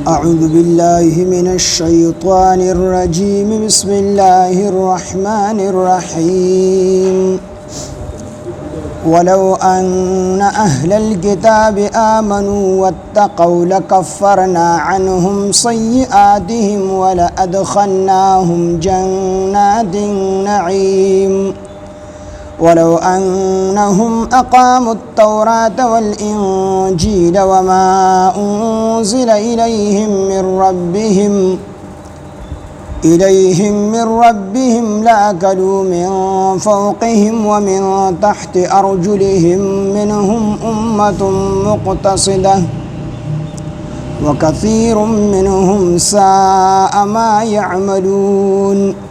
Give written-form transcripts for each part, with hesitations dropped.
أعوذ بالله من الشيطان الرجيم بسم الله الرحمن الرحيم ولو أن أهل الكتاب آمنوا واتقوا لكفرنا عنهم سيئاتهم ولأدخلناهم جنات النعيم ولو أنهم أقاموا التوراة والإنجيل وما أنزل إليهم من ربهم لأكلوا من فوقهم ومن تحت أرجلهم منهم أمة مقتصدة وكثير منهم ساء ما يعملون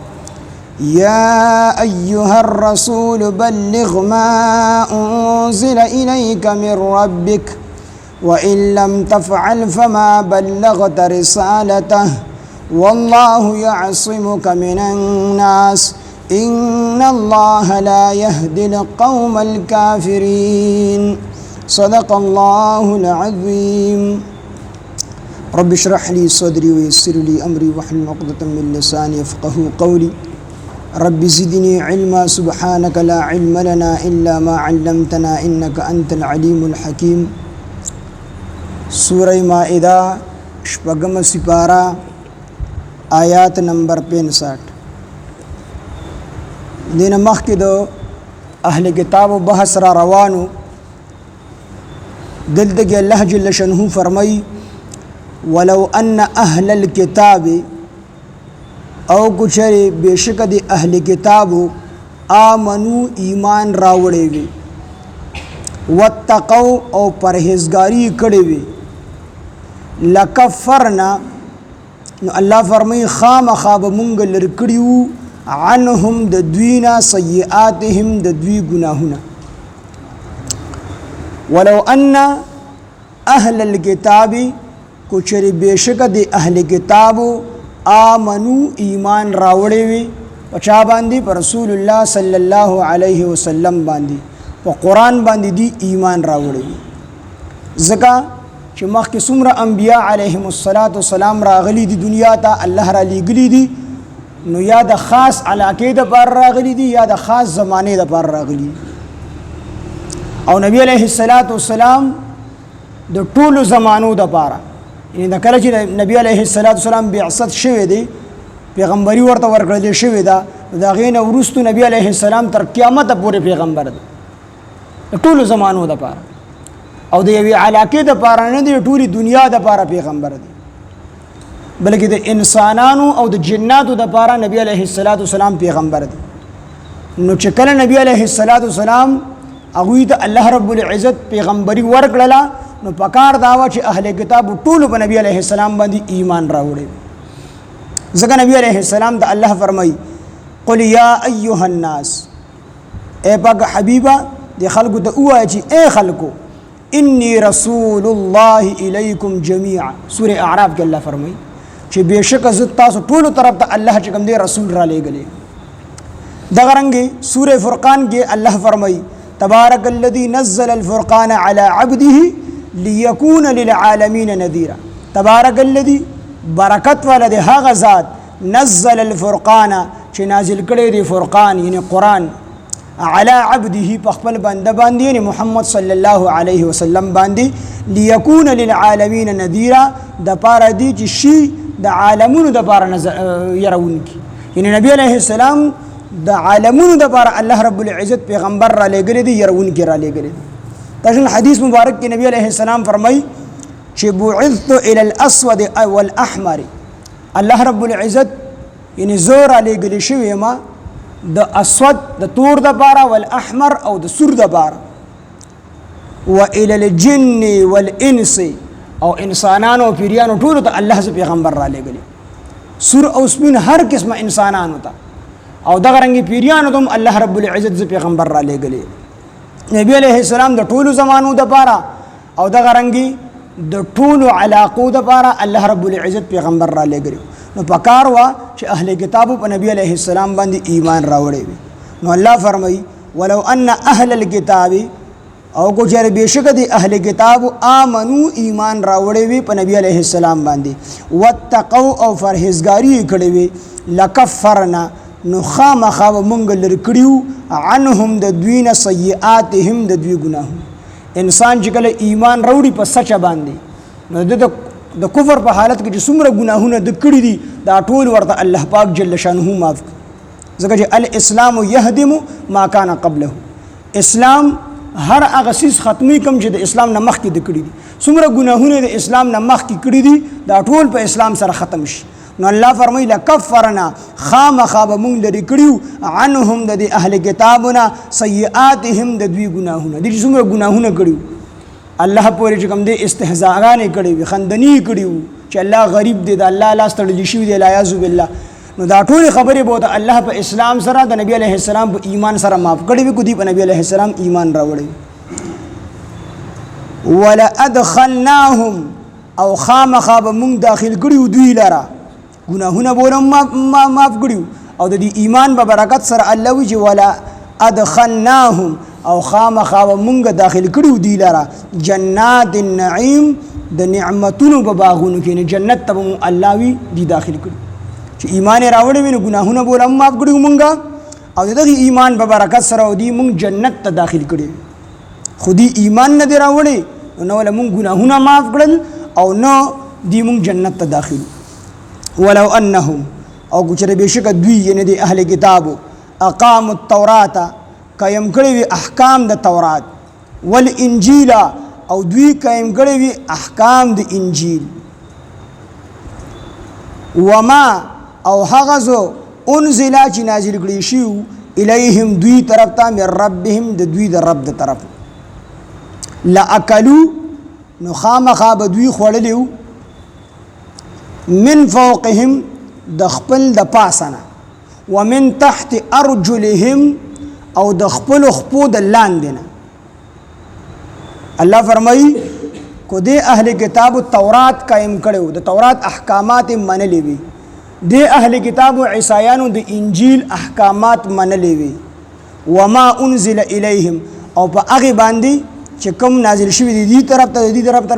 يا أيها الرسول بلغ ما أنزل إليك من ربك وإن لم تفعل فما بلغت رسالته والله يعصمك من الناس إن الله لا يهدي القوم الكافرين صدق الله العظيم رب اشرح لي صدري ويسر لي أمري واحلل عقدة من لساني يفقهوا قولي رب زدني علما سبحانك لا علم لنا إلا ما علمتنا إنك أنت العليم الحكيم سورة مائدہ شپگم سپارہ آیات نمبر 65 دین مخکې د اهل کتاب بحث را روانو دلته کې الله جل شانه فرمای ولو ان اهل الكتاب او کچری بیشک دی اهل کتابو آمنو ایمان راوړی وي واتقوا او پرهیزګاری کړی وي لکفرنا نو الله فرمای خامخا به مونږ لر کړیو عنهم د دوینا سیئاتهم د دوی ګناهونه ولو ان اهل الكتاب کچری بیشک دی اهل کتابو آمنو ایمان راوړی وي په چا باندې پر رسول الله صلی الله علیه وسلم باندې په قرآن باندې دی ایمان راوړی وي ځکه چې مخکې څومره انبیا علیهم السلام راغلي دي دنیا ته الله را لیږلي دي نو یا د خاص علاقې دپاره راغلي دي یا د خاص زمانې دپاره راغلي او نبی علیه السلام د ټولو زمانو دپاره یعنی د کله چې نبی علیه السلام بعثت شوی دی پیغمبري ورته ورکړل شوی ده د هغې نه وروستو نبی علیه السلام تر قیامته پورې پیغمبر دی د ټولو زمانو دپاره او د یوې علاقې دپاره نه دی ټولې دنیا دپاره پیغمبر دی بلکې د انسانانو او د جناتو دپاره نبی علیه السلام پیغمبر دی نو چې کله نبی علیه السلام هغوی ته الله رب العزت پیغمبري ورکړله نو پکار داوا چې اهل کتاب ټول په نبی علیه السلام باندې ایمان راوړي ځکه نبی علیه السلام ته الله فرمای قل یا ایها الناس اے پاک حبیبا د خلکو ته وایي چې اے خلکو انی رسول الله الیکم جميعا سوره اعراف کې الله فرمای چې بهشکه زه تاسو ټول طرف ته الله چې کوم دی رسول را لېږلی دغه رنګې سوره فرقان کې الله فرمای تبارک الذی نزل الفرقان علی عبده ليكون للعالمين نذيرا تبارك الذي برکت والا دی هغه ذات نزل الفرقان چې نازل کړی دی فرقان یعنی قرآن على عبده په خپل بنده باندې یعنی محمد صلی الله علیه وسلم باندې ليكون للعالمين نذيرا د پاره دی چې شي د عالمونو د پاره يرونکي یعنی نبی علیه السلام د عالمونو د پاره الله رب العزت پیغمبر را لېږلی دی يرونکي را لېږلی دی تاسو حدیث مبارک کې نبی علیه السلام فرمای چې بعثت الى الاسود والاحمر الله رب العزت یعنی زور علی ګلی شوی ما د اسود د تور د بارا والاحمر او د سور د بارا والى الجن والانس او انسانانو پیریانو ټول ته الله ز پیغمبر را لګلی سور او سپین هر قسمه انسانانو ته او دغه رنګ پیریانو ته الله رب العزت ز پیغمبر را لګلی نبی علیہ السلام د ټولو زمانو د پاره او د غرنګي د ټولو علاقو د پاره الله رب العزت پیغمبر را لګري نو پکار وا چې اهل کتابو په نبی علیہ السلام باندې ایمان راوړي نو الله فرمای ولو ان اهل الكتاب او کو چېرې بېشکه د اهل کتابو آمنو ایمان راوړی وي په نبي علیه السلام باندې واتقوا او پرهیزګاري یې کړې وي لکفرنا نو خامخا به مونږ لرې کړي عنهم د دوی نه سیئاتهم د دوی ګناهونه انسان چې کله ایمان راوړي په سچه باندې نو د کفر په حالت کې چې څومره ګناهونه د کړي دي دا ټول ورته الله پاک جل شانه معاف کړي ځکه چې الاسلام یهدم ما کان قبله اسلام هر هغه څیز ختمي کوم چې د اسلام نه مخکې د کړي دي څومره ګناهونه د اسلام نه مخکې کړي دي دا ټول په اسلام سره ختم شي نو الله فرمایي لکفرنا خامخا به مونږ لرې کړي عنهم د اهل کتابونه سیئاتهم د دوی ګناهونه دي چې څومره ګناهونه کړي الله پورې چې کوم دی استهزاءګانې کړي وي خندني کړي وو چې الله غریب دی د الله لاس تړلی شوي دی الیاذ بالله نو دا ټولې خبرې به ورته الله په اسلام سره د نبي علیه السلام په ایمان سره معاف کړي وي که دوی په نبي علیه السلام ایمان راوړی ولادخلناهم او خامخا به مونږ داخل کړي وو دوی لره ګناهونه به ورم معاف کړي او د دې ایمان په برکت سره الله وایي چې ولادخلناهم او خامخا به مونږ داخل کړي وو دوی لره جنات النعیم د نعمتونو په باغونو کې جنت ته به الله وي دی داخل کړي چې ایمان راوړی وي نو ګناهونه به ورم معاف کړي مونږه او د دغې ایمان په برکت سره دوی مونږ جنت ته داخل کړي خو دوی ایمان نه دی راوړی نو ولا مونږ ګناهونه معاف کړل او نو دوی مونږ جنت ته داخل ولو انهم او کچره بېشکه دوی یعنې د اهل کتابو اقاموا التورات قایم کړي وي احکام د تورات والانجیل او دوی قایم کړي وي احکام د انجیل وما او هغه زو انزل چې نازل کړي شي الیهم دوی طرف ته من ربهم د دوی د رب د طرف لاکلوا نو خامخا به دوی خوړلی من فوقهم د خپل د پاسنه ومن تحت ارجلهم او د خپل خپو د لاندې نه الله فرمایي کو دې اهل کتاب تورات قائم کړو د تورات احکامات منلې وي د اهل کتاب عیسایانو د انجیل احکامات منلې وي وما انزل الیهم او په هغه باندې چې کوم نازل شوی دی دې طرف ته دې طرف ته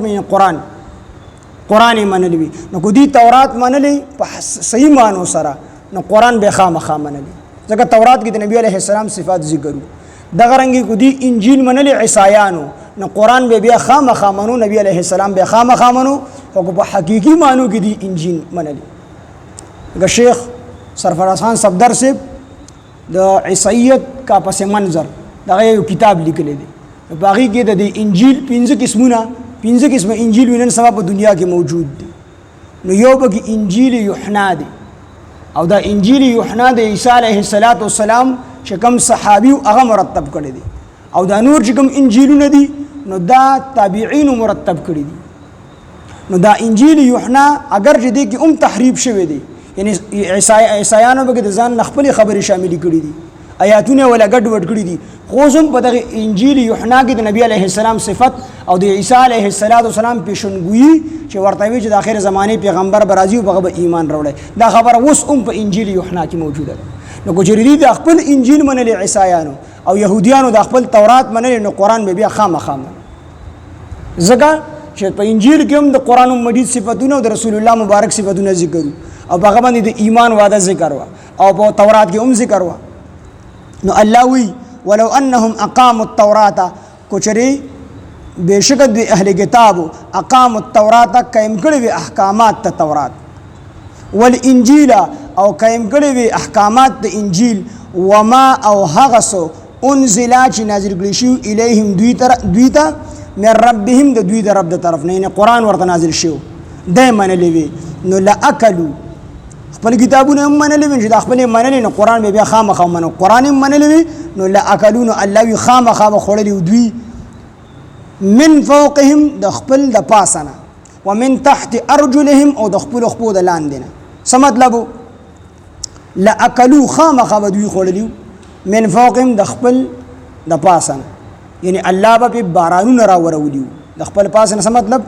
قرآن منلې وي نو کو دې تورات منلې په صحیح معنی سره نو قرآن به خامخا منلې ځکه تورات کې د نبی علیه السلام صفات ذکرو دغه رنګې کو دې انجیل منلې عیسایانو نو قرآن به بیا خامخا منو نبی علیه السلام به خامخا منو او په حقیقي معنو کې دې انجیل منلې د شیخ سرفراز خان صفدر صاحب د عیسائیت کا پس منظر دغه یو کتاب لیکلی دی په هغې کې د انجیل 15 قسمه انجیل نن سبا په دنیا کې موجود دي نو یو پکې انجیل یوحنا دی او دا انجیل یوحنا د عیسی علیه السلام چې کوم صحابي هغه مرتب کړی دی او دا نور چې کوم انجیلونه دي نو دا تابعین مرتب کړي دي نو دا انجیل یوحنا اگر چې دی کې تحریف شوی دی یعنی عیسایانو به د ځان خپل خبرې شامل کړي دي آیاتونه ولا ګډ وډ کړي دي خو زم په دغه انجیل یوحنا کې د نبی علیه السلام صفت او د عیسی علیه السلام پیشنګویی چې ورته وی چې د آخر زمانه پیغمبر برازي او هغه ایمان راوړي دا خبره اوس په انجیل یوحنا کې موجوده ده نو ګجری د خپل انجیل منل عیسایانو او يهوديانو د خپل تورات منل نو قران به بیا خامخا زګه چې په انجیل کې هم د قران مجید صفاتونه او د رسول الله مبارک صفاتونه ذکر او هغه باندې د ایمان وعده ذکر او په تورات کې هم ذکر نو الله وی ولو انهم اقاموا التوراة کوچري بشک د اهل کتابو اقاموا التوراة قائم کړي وي احکامات د تورات والانجیل او قائم کړي وي احکامات د انجیل وما او هغه سو انزل چې نازل کړي شو الیهم دوی ته من ربهم د دوی د رب د طرف نه قرآن ورته نازل شو دایمه لوي نو لاکلوا خپل کتابونه هم منلې وي چې د خپل منلې نو قرآن به بیا خامخا منو قرآن هم منلې وي نو لاکلون الله وی خامخا خوړلې دوی من فوقهم د خپل د پاسنه ومن تحت ارجلهم او د خپل خپو د لاندې نه څه مطلب لاکلوا خامخا دوی خوړلې من فوقهم د خپل د پاسنه یعنی الله به بارانونه را ورولي د خپل پاسنه څه مطلب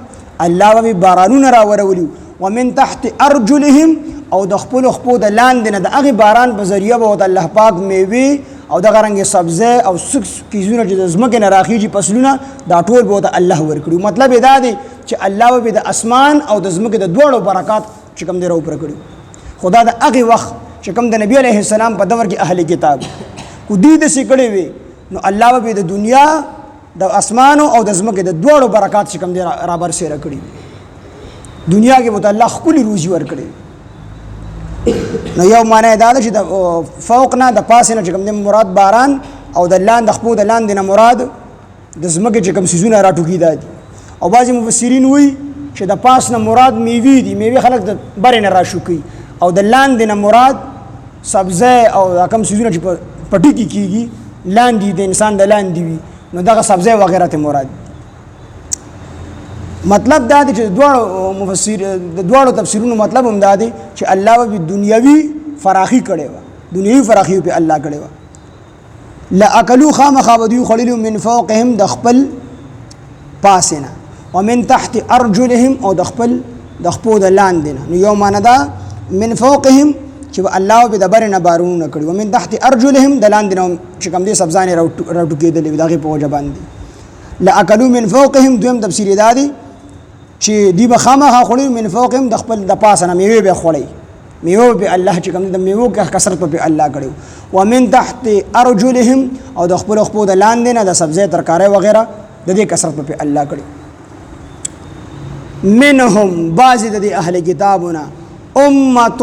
الله به بارانونه را ورولي ومن تحت ارجلهم او د خپل خپو د لاندې نه د هغه باران په ذریعہ به د الله پاک میوه او دغه رنګ سبزه او سکس کیزونه چې د ځمکې نه راخیږي فصلونه دا ټول به ورته الله ورکړي. مطلب یې دا دی چې الله به د اسمان او د ځمکې د دواړو برکات چې کوم دی راوپوره کړي. خدا د هغې وخت چې کوم د نبي علیه السلام په دور کې اهل کتاب کو دوی داسې کړی وي نو الله به د دنیا د اسمانو او د ځمکې د دواړو برکات چې کوم دی را برسېره کړي. دنیا کې به ته الله ښکلې روزي ورکړي. نو یو معنی دا ده چې د فوق نه د پاسې نه چې کوم دی مراد باران او د لاندې خپو د لاندې نه مراد د ځمکې چې کوم څیزونه راټوکي دا دي. او بعضې مفسرین وایي چې د پاس نه مراد میوې دي، میوې خلک د برې نه راشوکي، او د لاندې نه مراد سبزه او دا کوم څیزونه چې په پټي کې کېږي لاندې د انسان د لاندې وي نو دغه سبزه وغیره ته مراد. مطلب دا دی چې د دواړو تفسیرونو مطلب هم دا دی چې الله به دنیوي فراخي کړې وه، دنیوي فراخي په الله کړې وه. لاکلوا خامخا به دوی خوړلي من فوقهم د خپل پاسې نه، ومن تحت ارجلهم او د خپل د خپو د لاندې نه. نو یو معنی دا من فوقهم چې الله به د برې نه بارونونه کړي، ومن تحت ارجلهم د لاندې نه چې کوم دې سبزانې راټوکېدلې وي د هغې په وجه باندې. لاکلوا من فوقهم دویم تفسیر یې دا دی چې دوی به خامخا خوړي من فوقهم د خپل د پاسه نه میوې به خوړی، میوه به الله چې کوم د میوو کثرت په الله کړو. ومن تحت ارجلهم او د خپل خپو د لاندې نه د سبزی ترکارۍ وغیره د دې کثرت په الله کړو. منهم بعض د اهل کتابونه امه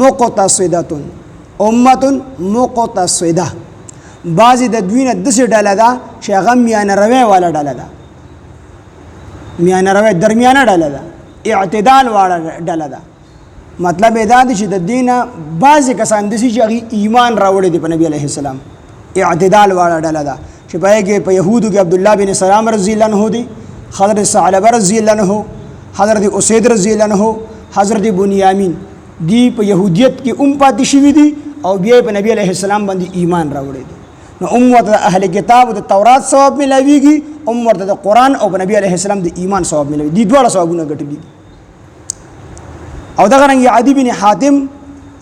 مقتصده، امه مقتصده، بعض د دوی نه داسې ډله ده چې هغه میانه روی والا ډله ده، میانه روی درمیانه ډله ده، اعتدال والا ډله ده. مطلب یې دا دی چې د دینه بعضې کسان داسې چې هغې ایمان راوړی دی په نبي علیه السلام، اعتدال والا ډله ده چې په هغې کې په یهودو کې عبدالله بن سلام رضی الله عنه دی، حضرت ثعلبه رضی الله عنه، حضرت اسید رضی الله عنه، حضرت بنیامین، دی په یهودیت کې پاتې شوي دي او بیا په نبی علیه السلام باندې ایمان راوړی دی. نو ورته د اهل کتاب د تورات ثواب ملاویږي، ورته د قرآن او په نبی علیه السلام د ایمان ثواب ملاوي، دي دواړه ثوابونه ګټلي دي. او دغه رنګ عدی بن حاتم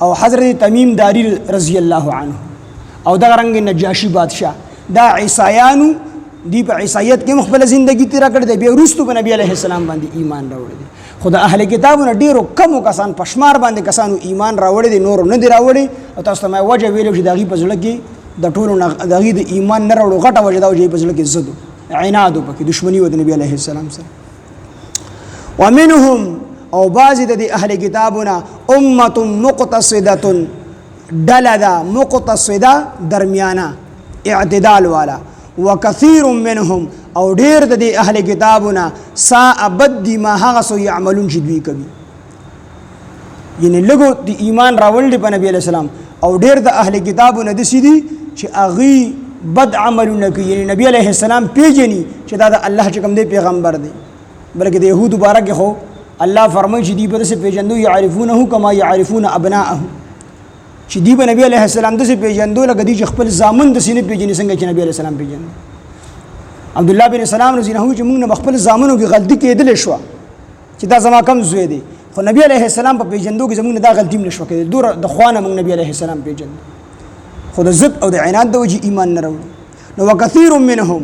او حضرت تمیم داری رضی الله عنه او دغه رنګ نجاشي بادشاه دا عیسایانو دی په عیسایت کې مخبل زندگی تیر کړ دی، بیا وروسته په نبی علیه السلام باندې ایمان راوړی دی. خو د اهل کتابونو ډېرو کمو کسان په شمار باندې کسانو ایمان راوړی دی، نورو نه دی راوړی. او تاسو ته مې وجه ویلو چې د هغې په زړه کې د ټولو نه د هغې د ایمان نه راوړو غټه وجه دا و چې په زړه کې ضد و، عناد و، پکې دښمني و د نبي علیه السلام سره. ومنهم او بعضې د اهل کتابونه امه مقتصده، ډله ده مقتصده درمیانه اعتدال والا. وکثیر منهم او ډیر د اهل کتابونه ساء بد دي ما هغه څه یعملون چې دوی کوي، یعنی لږو د ایمان راوړل دي په نبي علیه السلام، او ډیر د اهل کتابونه داسې دي چې هغوی بد عملونه کوي، یعنی نبي علیه السلام پیژني چې دا د الله چې کوم دی پیغمبر دی. بلکې د یهودو باره کې خو الله فرمایي چې دوی به داسې پیژندو یعرفونه کما یعرفون ابناءهم، چې دوی به نبي علیه السلام داسې پیژندو لکه دوی چې خپل زامن داسې نه پیژني څنګه چې نبي علیه السلام پیژني. عبدالله بن سلام رضی الله عنه چې موږ نه خپل زامنو کې غلطي کېدلی شوه چې دا زما کم زوی دی، خو نبي علیه السلام په پیژندو کې زموږ نه دا غلطي هم نه شوه کېدلی، دوره د خوا نه موږ نبي علیه السلام پیژندو، خو د ضد او د عناد د وجې ایمان نه راوړو. نو وکثیر منهم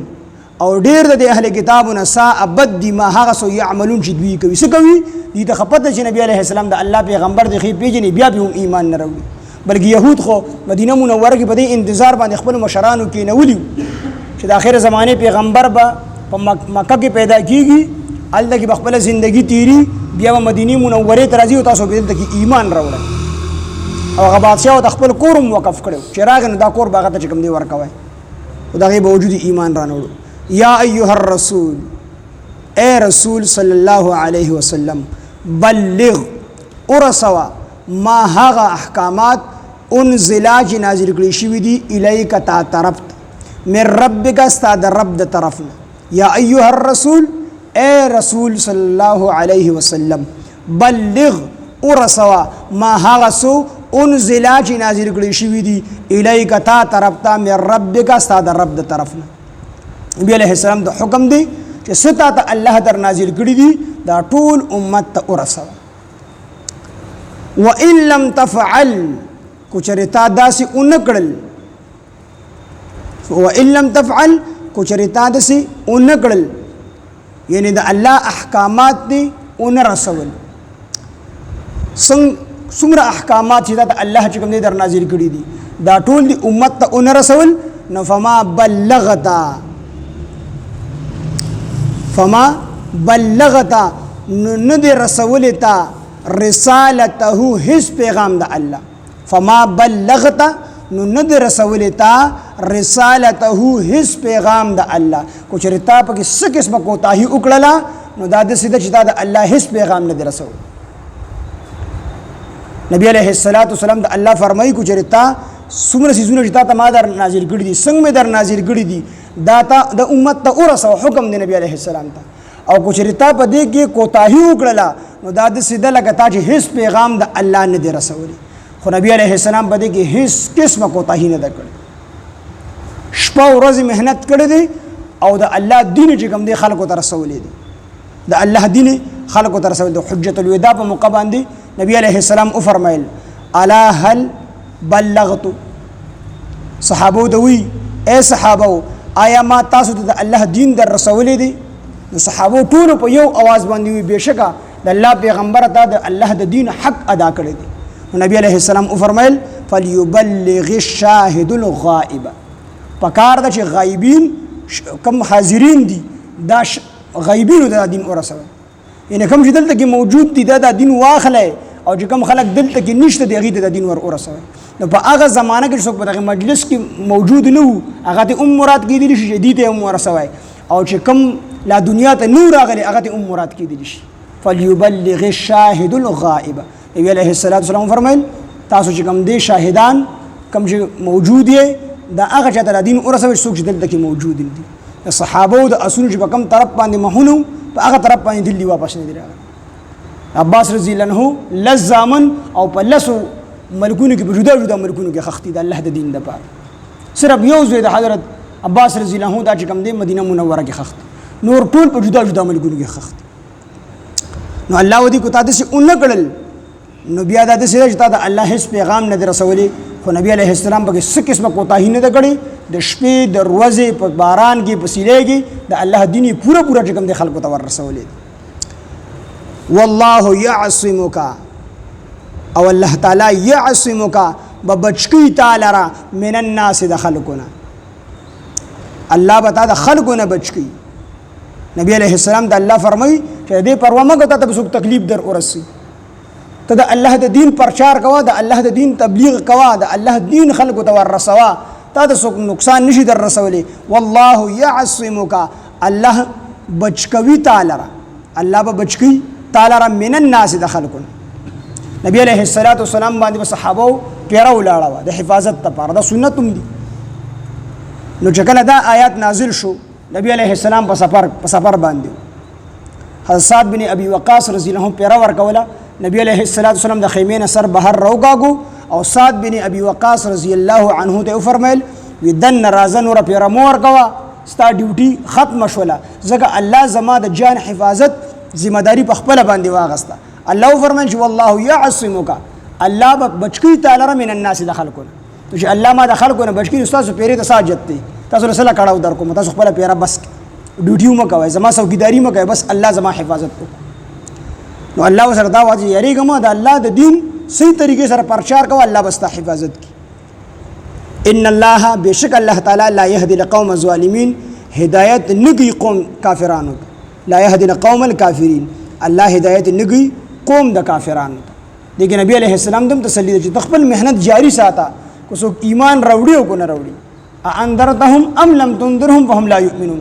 او ډیر د اهل کتابونه ساء بد دي ما هغه څه یعملون چې دوی کوي. څه کوي؟ دوی ته خپته چې نبي علیه السلام د الله پیغمبر دی، ښې پیژني، بیا به هم ایمان نه راوړي. بلکې یهود خو مدینه منوره کې په دې انتظار باندې خپلو مشرانو کېنولي وو چې د آخر زمانې پیغمبر به په مکه کې پیدا کېږي، هلته کې به خپله زندګي تیري، بیا به مدینې منورې ته راځي او تاسو به دلته کې ایمان راوړئ. او هغه بادشاه ورته خپل کور هم وقف کړی چې راغی نو دا کور به هغه ته چې کوم دی ورکوئ، خو د هغې باوجود ایمان رانوړو. یا ایها الرسول، اے رسول صلی الله علیه وسلم، بلغ ورسوه ما هغه احکامات انزلا چې نازل کړي شوي دي الیک تا طرف من ربک ستا د رب د طرف نه. یا ایها الرسول، اے رسول صلی الله علیه وسلم، بلغ ورسوه ما هغه څه انزلا چې نازل کړي شوي دي الیک تا طرف ته من ربک ستا د رب د طرف نه. نبی علیه السلام د حکم دی چې څه تا ته الله در نازل کړي دي دا ټول امت ته ورسوه. وان لم تفعل، کو چېرې تا داسې ونه کړل وان لم تفعل کو چرتا دسی اون کړل یعنی د الله احکامات دی اون رسول څومره احکامات چې د الله چې کوم دی در نازل کړي دي دا ټول دی امت ته اون رسول نو فما بلغتا نو دی رسول تا رسالته هیڅ پیغام د الله فما بلغتا نو دی رسول تا رسالته هیڅ پیغام د الله کو چرتا پکې څه قسمه کوتاهي وکړه نو دا د سیده چې دا د الله هیڅ پیغام نه دی رسول نبی علیہ الصلوۃ والسلام د الله فرمایي کو چرتا څومره سيزونه چې تا ما در نازل کړي دي څنګه مې در نازل کړي دي دا تا د امت ته ورسو حکم دی نبی علیہ السلام ته او کو چرتا په دې کې کوتاهي وکړه نو دا د سیده لکه تا چې هیڅ پیغام د الله نه دی رسولي خو نبی علیہ السلام په دې کې هیڅ قسمه کوتاهي نه کړې شپه ورځ مهنت کړې دي او د الله دین چې کوم دی خلکو ته رسولي دي د الله دین خلکو ته رسول دي حجت الوداع په موقع باندې نبی علیہ السلام او فرمایل الا هل بلغت صحابو دوی اے صحابو آیا ما تاسو ته د الله دین در رسولي دي نو صحابو ټول په یو आवाज باندې وی بشکا د الله پیغمبر ته د الله د دین حق ادا کړی دی نبی علیہ السلام او فرمایل فليبلغ الشاهد الغائب پکار د چې غایبین کم حاضرین دي دا غایبین د دین ورسوي یعنی کوم چې دلته کې موجود دي دا د دین واخلې او چې کوم خلک دلته کې نشته دی هغه د دین ورسوي نو په هغه زمانہ کې څوک په دغه مجلس کې موجود نه وو هغه ته مراد کېدلی شي جديد ورسوي او چې کوم لا دنیا ته نور راغلی هغه ته مراد کېدلی شي فليبلغ الشاهد الغائب نبی علیہ السلام فرمایل تاسو چې کوم دي شاهدان کوم چې موجود دي دا هغه چې د دین ورسوي څوک چې دلته کې موجود دي صحابه د اصول چې په کوم طرف باندې مهونو په هغه طرف باندې دلی واپس نه دی راغلی عباس رضی الله عنه لزامن او په لسو ملکونو کې په جدا جدا ملکونو کې خختی د الله د دین لپاره صرف یو زوی د حضرت عباس رضی الله عنه دا چې کوم دی مدینه منوره کې خخت نور ټول په جدا جدا ملکونو کې خخت نو الله ودی کو تاسو اون کړل نو بیا د دې سره چې د الله هیڅ پیغام نه رسولي خو نبی علیہ السلام په څه قسمه کوتاهی نه کړی د شپې د ورځې په باران کې په سیلې کې د الله دین پورا چې کوم د خلکو ته ور رسولي والله يعصمك او الله تعالی يعصمك ببچکی تعالی را من الناس د خلقنا الله بتا د خلقنا بچکی نبی علیہ السلام د الله فرمای چې دې پروا مګه ته څوک تکلیف در ورسی ته د الله د دین پرچار کوا د الله د دین تبلیغ کوا د الله دین خلقو ته ور رسوا ته د څوک نقصان نشي در رسولي والله يعصمك الله بچکوي تعالی را الله به بچکی تعالی را من الناس د خلقنا نبی علیہ الصلوۃ والسلام باندې صحابه پیرا ولاړه د حفاظت لپاره د سنتوم دي نو چې کله دا آیات نازل شو نبی علیہ السلام په سفر باندې حضرت سعد بن ابي وقاص رضی الله عنه پیرا ورکوله نبی علیہ الصلوۃ والسلام د خیمې نه سر بهر روغاګو او سعد بن ابي وقاص رضی الله عنه ته فرمایل ودن رازن ور پیرا مور کوا ستا ډیوټي ختم شوله ځکه الله زما د جان حفاظت ذمہ داری په خپل باندې واغسته الله فرمایي والله يعصمك الله بچکی تعالی من الناس د خلقونه چې الله ما د خلقونه بچکی استاد پیری د ساجت دی تاسو رسول کړهو در کوم تاسو خپل پیرا بس ډیوټي مو کوي زما څوکیداری مو کوي بس الله زما حفاظت کو نو الله سره دا واجب یریګم د الله د دین صحیح طریقې سره پرچار کوي الله بس ته حفاظت کی ان الله بشک الله تعالی لا يهدي القوم الظالمين هدایت نگی قوم کافرانو لا يهدي القوم الكافرين الله هدایت نگی قوم د کافرانو دیکھ نبی علیہ السلام دم تسلی چې خپل مهنت جاری ساته کو څوک ایمان راوړي او کو نه راوړي اندرتهم ام لم تنذرهم فهم لا يؤمنون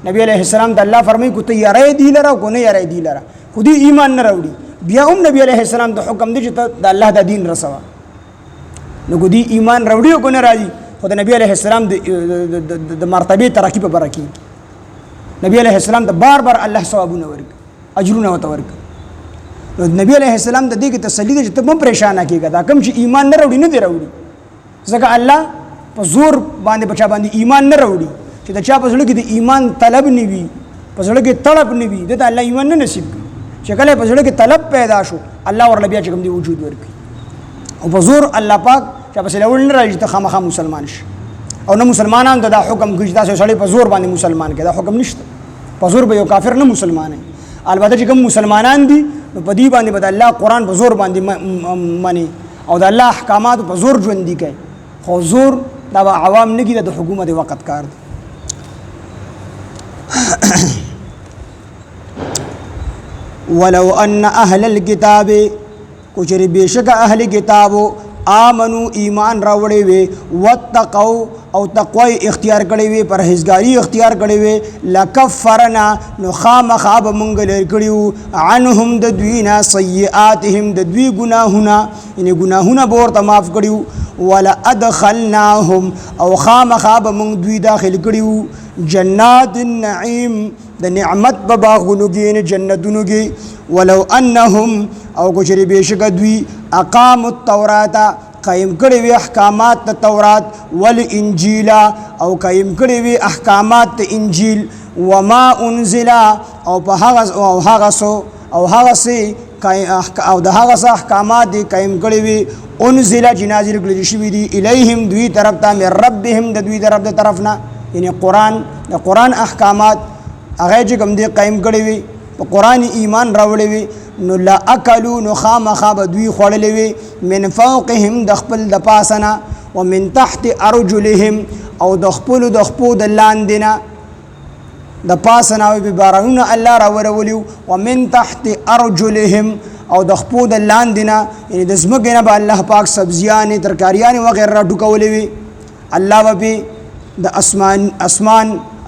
نبی علیہ السلام د الله فرمایي کو ته یاره دی لره کو نه یاره دی لره خودی ایمان نه راوړي بیا هم نبی علیہ السلام د حکم دی چې د الله د دین رسوا نو کو دی ایمان راوړي او کو نه راځي خو د نبی علیہ السلام د مرتبه ترقی په برکې نبی علیہ السلام د بار بار الله ثوابونه ورک اجرونه وته ورک نبی علیہ السلام د دې کې تسلی ده چې ته هم پریشان کېږه دا کوم چې ایمان نه راوړي نه دی راوړي ځکه الله په زور باندې بچا باندې ایمان نه راوړي چې دا چا په زړه کې د ایمان طلب نه وي په زړه کې طلب نه وي د الله ایمان نه نصیب کوي چې کله په زړه کې طلب پیدا شو الله ورله بیا چې کوم دی وجود ورکړي او په زور الله پاک چې په سلول نه راځي ته خامخا مسلمان شي او نه مسلمانان ته دا حکم کوي چې تاسو سړی په زور باندې مسلمان کې دا حکم نشته په زور به یو کافر نه مسلمان البته چې کوم مسلمانان دي نو په دې باندې به الله قرآن په زور باندې مني او د الله احکامات په زور ژوند دي کوي خو زور دا به عوام نه کېږي د حکومت وقت کار دی ولو ان اهل الكتاب کچری بیشک اهل کتابو آمنو ایمان راوړی وي واتقوا او تقوی اختیار کړی وي پرهیزګاری اختیار کړی وي لکفرنا نو خامخا به مونږ لرې کړیو عنهم د دوی نه سیئاتهم د دوی ګناهونه یعنې ګناهونه به ورته معاف کړیو ولا ادخلناهم او خامخا به مونږ دوی داخل کړیو جنات النعیم د نعمت په باغونو کې جنتونو کې ولو انهم او کچری بیشک دوی اقام التورات قائم کړي وي احکامات د تورات والانجیل او قائم کړي وي احکامات د انجیل وما انزل او په هغه سي او د هغه احکامات دي قائم کړي وي انزل جنازل کړي شوی دي الیهم دوی طرف ته من ربهم د دوی طرف د طرفنا یعنی قرآن احکامات هغه چې کوم دي قائم کړي وي په قرآن ایمان راوړي وي نو لا اکلو نو خامخا به دوی خوړلې وي من فوقهم د خپل د پاسنه ومن تحت ارجلهم او د خپل د خپو د لاندې نه د پاسنه او به بارانونه الله راورولیو ومن تحت ارجلهم او د خپو د لاندې نه یعنی د ځمکې نه به الله پاک سبزیانې ترکاریانې وغیره راټوکولې وي الله به د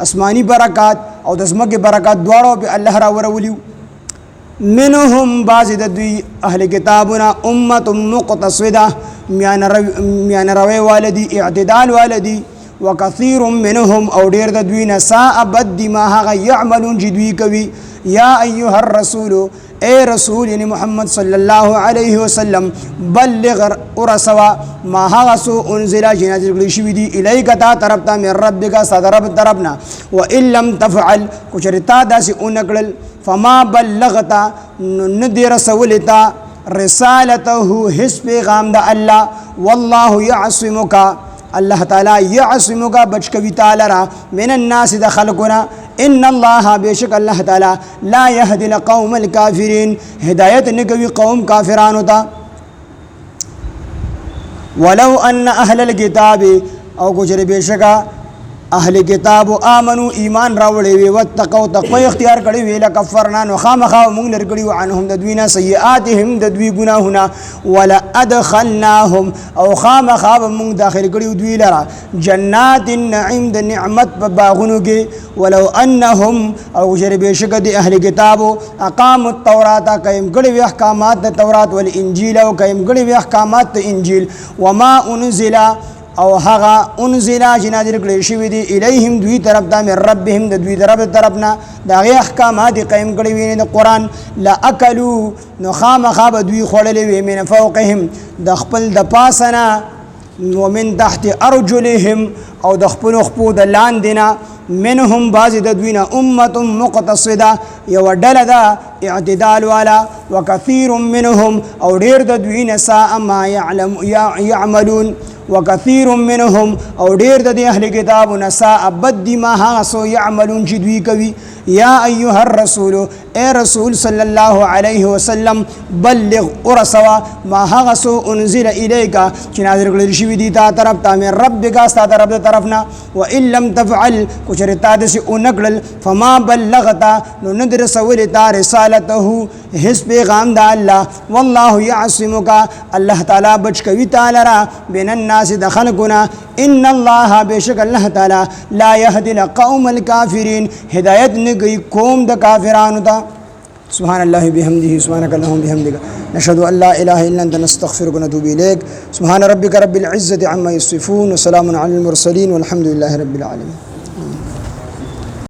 اسماني برکات او د ځمکې برکات دواړو به الله راورولیو منهم بعض د دوی اهل کتابنا امه مقتصده میان روي والدي اعتدال والدي وكثير منهم او ډیر د دوی نه ساء بد ما هغه يعملون جدوي کوي یا ایها الرسول اے رسول یعنی محمد صلی الله علیه وسلم بلغ ورسوا ما هغه سو انزل جنازل کړي شوی دی الیک تا طرف ته من ربک صدرب طرفنا وان لم تفعل کچرتا داسې اونکړل فما بلغت ندر سولتا رسالته حس پیغام د الله والله يعصمك الله تعالی يعصمك بچکوي تعالی را من الناس د خلقنا ان الله بشک الله تعالی لا يهدي القوم الكافرين هدایت نکوي قوم کافرانو ته ولو ان اهل الكتاب او کچره بشکا اهل کتاب امنو ایمان راوړي وي وتقوا تقوی اختیار کړی وی لکفرنا نو خامخا مونږ لر کړی عنهم د دوی نه سیئاتهم د دوی ګناهونه ولا ادخلناهم او خامخا مونږ داخل کړی دوی لرا جنات النعیم د نعمت په باغونو کې ولو انهم او جرب شک د اهل کتاب اقام التوراۃ قائم کړی وی احکامات د تورات والانجیل او قائم کړی وی احکامات د انجیل وما انزل او هغه انزل جنازل کړي شوی دي الیهم دوی طرف ته من ربهم د دوی طرفنا دا غي احکامات قائم کړي وي د قران لا اکلوا نو خامخا به دوی خوړلې وي من فوقهم د خپل د پاسنا ومن تحت ارجلهم او د خپل خپو د لاندې منهم بعض د دوی نه امه مقتصده یو ډله ده اعتدال والا وكثير منهم او ډیر د دوی نه ساء ما يعملون وكثير منهم او ډیر د اهل کتاب نساء بد ما هاسو يعملون چې دوی کوي یا ایها الرسول اے رسول صلی الله علیه وسلم بلغ ورسوا ما هاسو انزل الیک چې نازل کړل شوی دی تا طرف ته من ربک استا طرف طرفنا وان لم تفعل کچرتا دسی اونکل فما بلغت نو ندر سول تا رسالته هس پیغام د الله والله يعصمك الله تعالی بچ کوي تعالی را بین الناس دخلقنا ان الله بشک الله تعالی لا يهدي القوم الكافرين هدایت نگی قوم د کافرانو ته سبحان الله بحمده سبحانك اللهم بحمدك نشهد ان لا اله الا انت نستغفرك ونتوب اليك سبحان ربك رب العزه عما يصفون وسلام على المرسلين والحمد لله رب العالمين